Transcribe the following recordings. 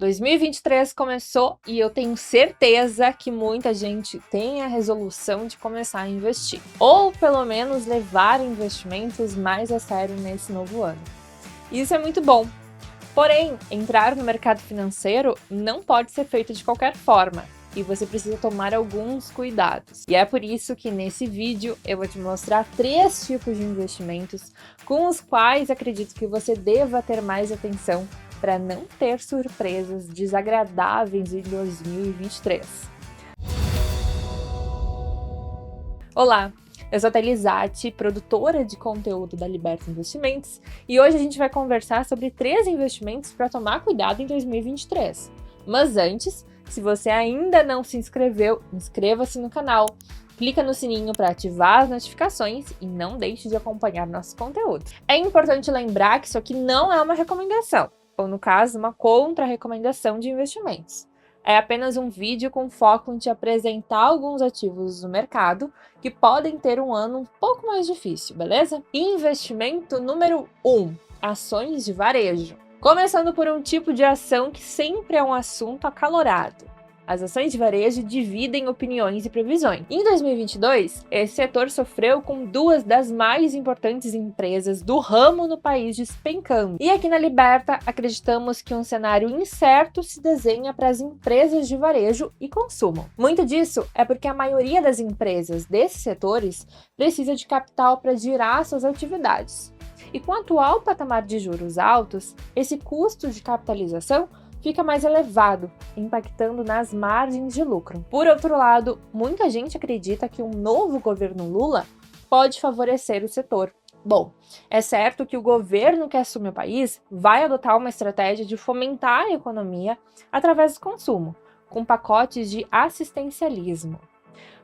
2023 começou e eu tenho certeza que muita gente tem a resolução de começar a investir, ou pelo menos levar investimentos mais a sério nesse novo ano. Isso é muito bom. Porém, entrar no mercado financeiro não pode ser feito de qualquer forma e você precisa tomar alguns cuidados. E é por isso que nesse vídeo eu vou te mostrar 3 tipos de investimentos com os quais acredito que você deva ter mais atenção para não ter surpresas desagradáveis em 2023. Olá, eu sou a Thalia Zatti, produtora de conteúdo da Liberta Investimentos, e hoje a gente vai conversar sobre 3 investimentos para tomar cuidado em 2023. Mas antes, se você ainda não se inscreveu, inscreva-se no canal, clica no sininho para ativar as notificações e não deixe de acompanhar nosso conteúdo. É importante lembrar que isso aqui não é uma recomendação, ou no caso, uma contra-recomendação de investimentos. É apenas um vídeo com foco em te apresentar alguns ativos do mercado que podem ter um ano um pouco mais difícil, beleza? Investimento número 1, ações de varejo. Começando por um tipo de ação que sempre é um assunto acalorado. As ações de varejo dividem opiniões e previsões. Em 2022, esse setor sofreu com 2 das mais importantes empresas do ramo no país despencando. E aqui na Liberta, acreditamos que um cenário incerto se desenha para as empresas de varejo e consumo. Muito disso é porque a maioria das empresas desses setores precisa de capital para girar suas atividades. E com o atual patamar de juros altos, esse custo de capitalização fica mais elevado, impactando nas margens de lucro. Por outro lado, muita gente acredita que um novo governo Lula pode favorecer o setor. Bom, é certo que o governo que assume o país vai adotar uma estratégia de fomentar a economia através do consumo, com pacotes de assistencialismo.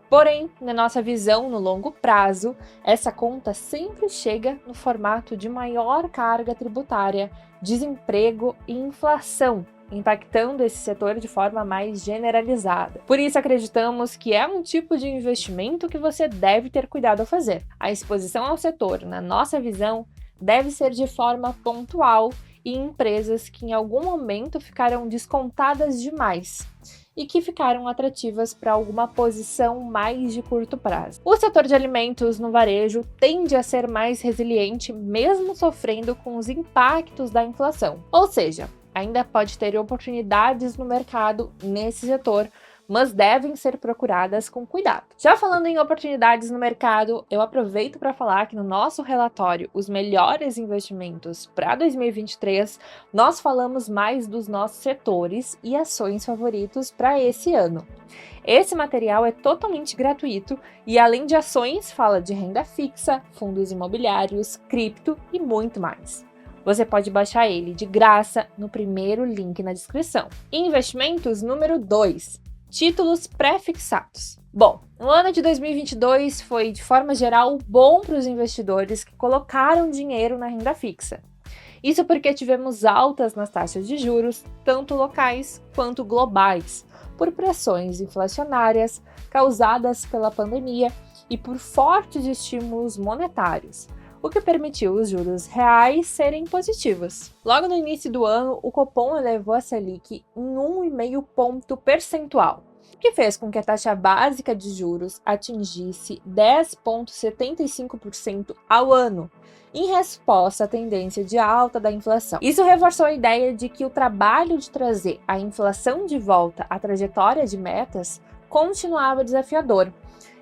Porém, na nossa visão no longo prazo, essa conta sempre chega no formato de maior carga tributária, desemprego e inflação, impactando esse setor de forma mais generalizada. Por isso, acreditamos que é um tipo de investimento que você deve ter cuidado ao fazer. A exposição ao setor, na nossa visão, deve ser de forma pontual e em empresas que em algum momento ficaram descontadas demais e que ficaram atrativas para alguma posição mais de curto prazo. O setor de alimentos no varejo tende a ser mais resiliente, mesmo sofrendo com os impactos da inflação. Ou seja, ainda pode ter oportunidades no mercado nesse setor, mas devem ser procuradas com cuidado. Já falando em oportunidades no mercado, eu aproveito para falar que no nosso relatório Os Melhores Investimentos para 2023, nós falamos mais dos nossos setores e ações favoritos para esse ano. Esse material é totalmente gratuito e, além de ações, fala de renda fixa, fundos imobiliários, cripto e muito mais. Você pode baixar ele de graça no primeiro link na descrição. Investimentos número 2. Títulos pré-fixados. Bom, o ano de 2022 foi, de forma geral, bom para os investidores que colocaram dinheiro na renda fixa. Isso porque tivemos altas nas taxas de juros, tanto locais quanto globais, por pressões inflacionárias causadas pela pandemia e por fortes estímulos monetários, o que permitiu os juros reais serem positivos. Logo no início do ano, o Copom elevou a Selic em 1,5 ponto percentual, o que fez com que a taxa básica de juros atingisse 10,75% ao ano, em resposta à tendência de alta da inflação. Isso reforçou a ideia de que o trabalho de trazer a inflação de volta à trajetória de metas continuava desafiador,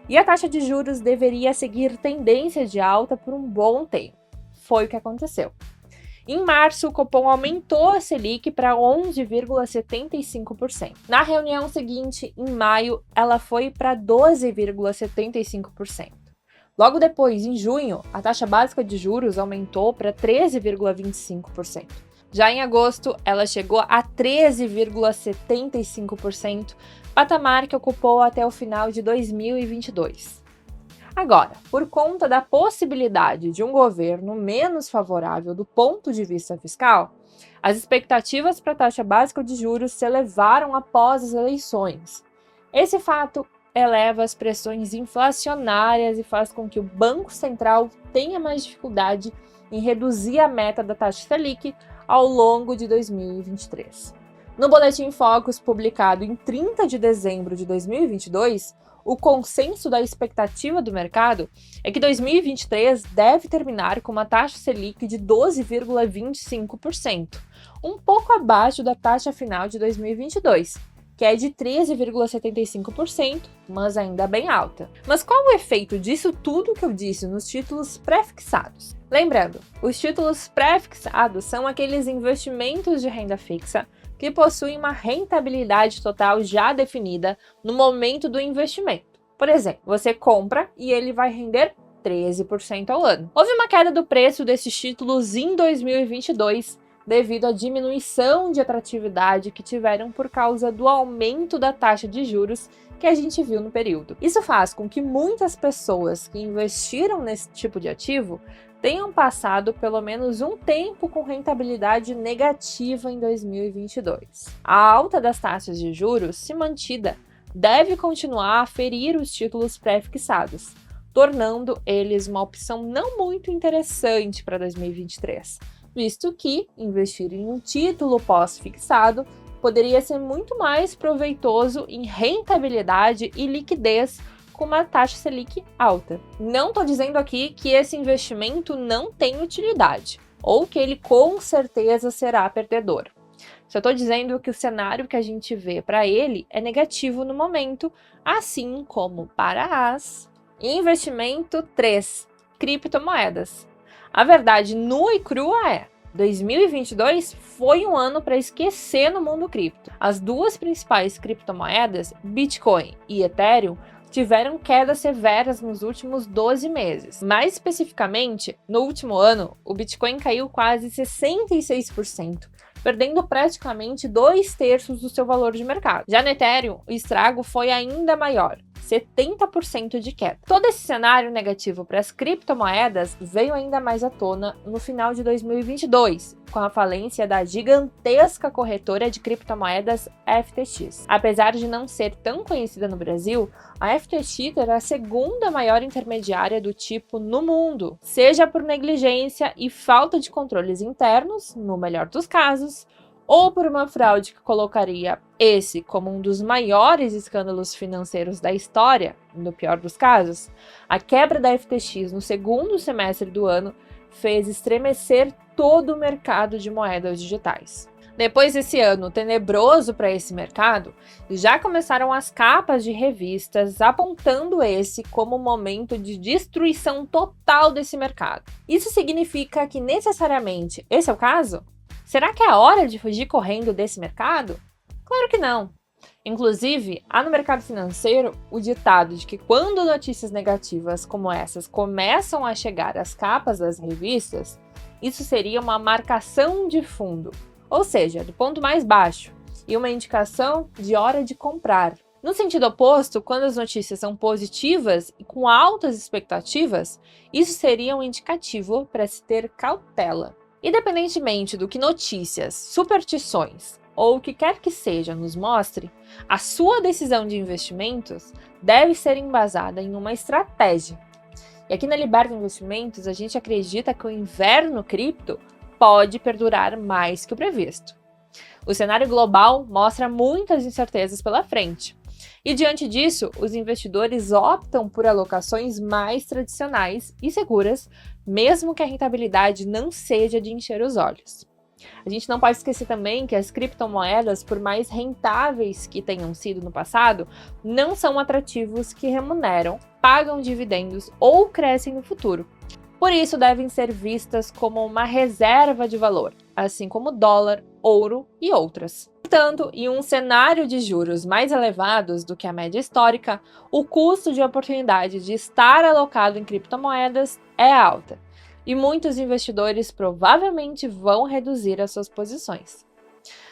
e a taxa de juros deveria seguir tendência de alta por um bom tempo. Foi o que aconteceu. Em março, o Copom aumentou a Selic para 11,75%. Na reunião seguinte, em maio, ela foi para 12,75%. Logo depois, em junho, a taxa básica de juros aumentou para 13,25%. Já em agosto, ela chegou a 13,75%, patamar que ocupou até o final de 2022. Agora, por conta da possibilidade de um governo menos favorável do ponto de vista fiscal, as expectativas para a taxa básica de juros se elevaram após as eleições. Esse fato eleva as pressões inflacionárias e faz com que o Banco Central tenha mais dificuldade em reduzir a meta da taxa Selic ao longo de 2023. No Boletim Focus, publicado em 30 de dezembro de 2022, o consenso da expectativa do mercado é que 2023 deve terminar com uma taxa Selic de 12,25%, um pouco abaixo da taxa final de 2022, que é de 13,75%, mas ainda bem alta. Mas qual o efeito disso tudo que eu disse nos títulos pré-fixados? Lembrando, os títulos pré-fixados são aqueles investimentos de renda fixa que possuem uma rentabilidade total já definida no momento do investimento. Por exemplo, você compra e ele vai render 13% ao ano. Houve uma queda do preço desses títulos em 2022 devido à diminuição de atratividade que tiveram por causa do aumento da taxa de juros que a gente viu no período. Isso faz com que muitas pessoas que investiram nesse tipo de ativo tenham passado pelo menos um tempo com rentabilidade negativa em 2022. A alta das taxas de juros, se mantida, deve continuar a ferir os títulos pré-fixados, tornando eles uma opção não muito interessante para 2023, visto que investir em um título pós-fixado poderia ser muito mais proveitoso em rentabilidade e liquidez com uma taxa Selic alta. Não estou dizendo aqui que esse investimento não tem utilidade, ou que ele com certeza será perdedor. Só estou dizendo que o cenário que a gente vê para ele é negativo no momento, assim como para as investimento 3, criptomoedas. A verdade nua e crua é: 2022 foi um ano para esquecer no mundo cripto. As duas principais criptomoedas, Bitcoin e Ethereum, tiveram quedas severas nos últimos 12 meses. Mais especificamente, no último ano, o Bitcoin caiu quase 66%, perdendo praticamente 2/3 do seu valor de mercado. Já no Ethereum, o estrago foi ainda maior, 70% de queda. Todo esse cenário negativo para as criptomoedas veio ainda mais à tona no final de 2022, com a falência da gigantesca corretora de criptomoedas FTX. Apesar de não ser tão conhecida no Brasil, a FTX era a segunda maior intermediária do tipo no mundo, seja por negligência e falta de controles internos, no melhor dos casos, ou por uma fraude que colocaria esse como um dos maiores escândalos financeiros da história, no pior dos casos. A quebra da FTX no segundo semestre do ano fez estremecer todo o mercado de moedas digitais. Depois desse ano tenebroso para esse mercado, já começaram as capas de revistas apontando esse como um momento de destruição total desse mercado. Isso significa que necessariamente esse é o caso? Será que é a hora de fugir correndo desse mercado? Claro que não. Inclusive, há no mercado financeiro o ditado de que quando notícias negativas como essas começam a chegar às capas das revistas, isso seria uma marcação de fundo, ou seja, do ponto mais baixo, e uma indicação de hora de comprar. No sentido oposto, quando as notícias são positivas e com altas expectativas, isso seria um indicativo para se ter cautela. Independentemente do que notícias, superstições ou o que quer que seja nos mostre, a sua decisão de investimentos deve ser embasada em uma estratégia. E aqui na Liberta Investimentos, a gente acredita que o inverno cripto pode perdurar mais que o previsto. O cenário global mostra muitas incertezas pela frente. E diante disso, os investidores optam por alocações mais tradicionais e seguras, mesmo que a rentabilidade não seja de encher os olhos. A gente não pode esquecer também que as criptomoedas, por mais rentáveis que tenham sido no passado, não são atrativos que remuneram, pagam dividendos ou crescem no futuro. Por isso, devem ser vistas como uma reserva de valor, assim como dólar, ouro e outras. Portanto, em um cenário de juros mais elevados do que a média histórica, o custo de oportunidade de estar alocado em criptomoedas é alta, e muitos investidores provavelmente vão reduzir as suas posições.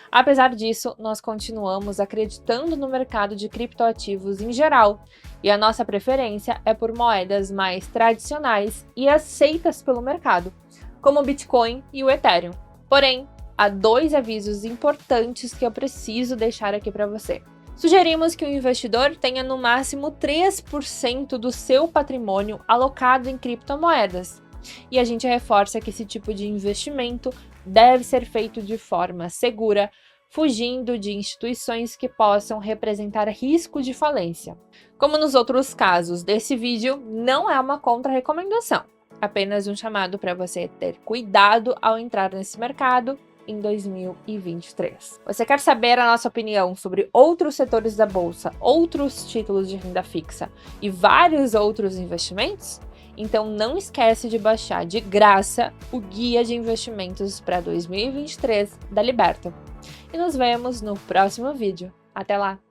Apesar disso, nós continuamos acreditando no mercado de criptoativos em geral, e a nossa preferência é por moedas mais tradicionais e aceitas pelo mercado, como o Bitcoin e o Ethereum. Porém, há 2 avisos importantes que eu preciso deixar aqui para você. Sugerimos que o investidor tenha no máximo 3% do seu patrimônio alocado em criptomoedas, e a gente reforça que esse tipo de investimento deve ser feito de forma segura, fugindo de instituições que possam representar risco de falência. Como nos outros casos desse vídeo, não é uma contra-recomendação, apenas um chamado para você ter cuidado ao entrar nesse mercado em 2023. Você quer saber a nossa opinião sobre outros setores da bolsa, outros títulos de renda fixa e vários outros investimentos? Então não esquece de baixar de graça o Guia de Investimentos para 2023 da Liberta. E nos vemos no próximo vídeo. Até lá!